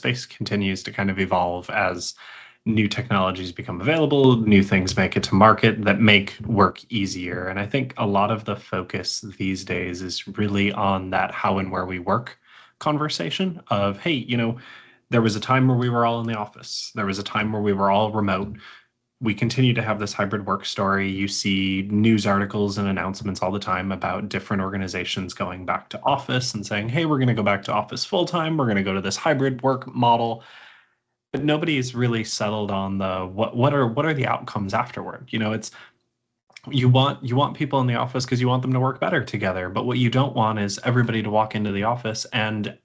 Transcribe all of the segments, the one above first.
space continues to kind of evolve as new technologies become available, new things make it to market that make work easier. And I think a lot of the focus these days is really on that how and where we work conversation of, hey, there was a time where we were all in the office. There was a time where we were all remote. We continue to have this hybrid work story. You see news articles and announcements all the time about different organizations going back to office and saying, hey, we're going to go back to office full time. We're going to go to this hybrid work model. But nobody's really settled on the what are the outcomes afterward. It's you want people in the office because you want them to work better together. But what you don't want is everybody to walk into the office and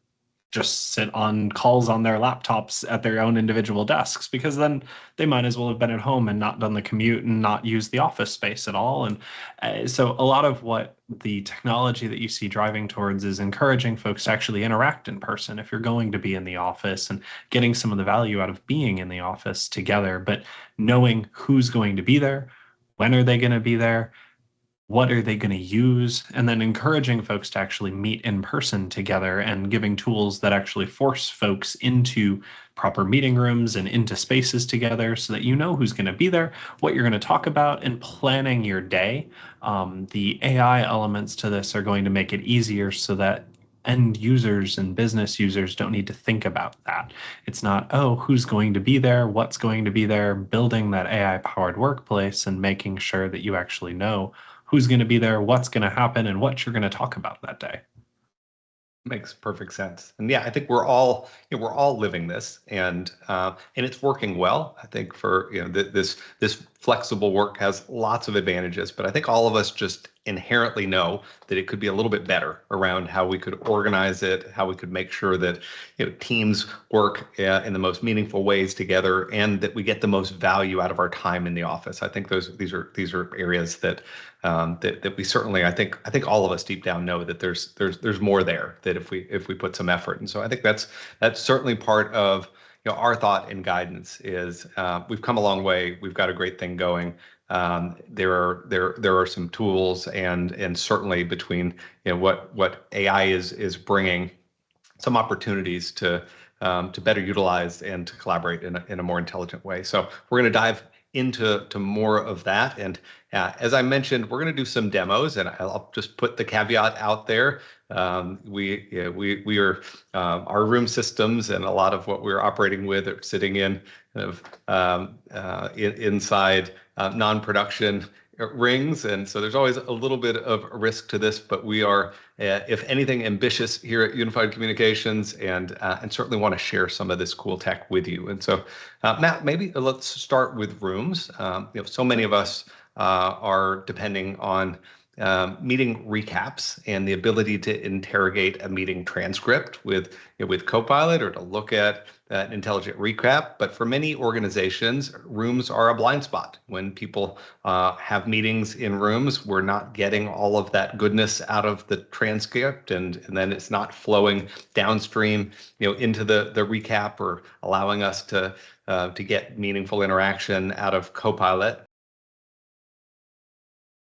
just sit on calls on their laptops at their own individual desks, because then they might as well have been at home and not done the commute and not used the office space at all. And so a lot of what the technology that you see driving towards is encouraging folks to actually interact in person if you're going to be in the office, and getting some of the value out of being in the office together, but knowing who's going to be there, when are they going to be there, what are they going to use, and then encouraging folks to actually meet in person together, and giving tools that actually force folks into proper meeting rooms and into spaces together so that you know who's going to be there, what you're going to talk about, and planning your day. The AI elements to this are going to make it easier so that end users and business users don't need to think about that. It's not, oh, who's going to be there, what's going to be there, building that AI powered workplace and making sure that you actually know who's going to be there, what's going to happen, and what you're going to talk about that day. Makes perfect sense. And yeah, I think we're all living this, and it's working well. I think for this flexible work has lots of advantages, but I think all of us just inherently know that it could be a little bit better around how we could organize it, how we could make sure that teams work in the most meaningful ways together, and that we get the most value out of our time in the office. I think these are areas that that we certainly, I think all of us deep down know that there's more there, that if we put some effort. And so I think that's certainly part of our thought and guidance is we've come a long way. We've got a great thing going. There are some tools, and certainly between what AI is bringing, some opportunities to better utilize and to collaborate in a more intelligent way. So we're going to dive into more of that. And as I mentioned, we're going to do some demos, and I'll just put the caveat out there. We are our room systems and a lot of what we're operating with are sitting in kind of inside non-production rings, and so there's always a little bit of risk to this, but we are, if anything, ambitious here at Unified Communications, and certainly want to share some of this cool tech with you. And so, Matt, maybe let's start with rooms. So many of us are depending on meeting recaps and the ability to interrogate a meeting transcript with Copilot, or to look at an intelligent recap. But for many organizations, rooms are a blind spot. When people have meetings in rooms, we're not getting all of that goodness out of the transcript, and then it's not flowing downstream, into the recap, or allowing us to get meaningful interaction out of Copilot.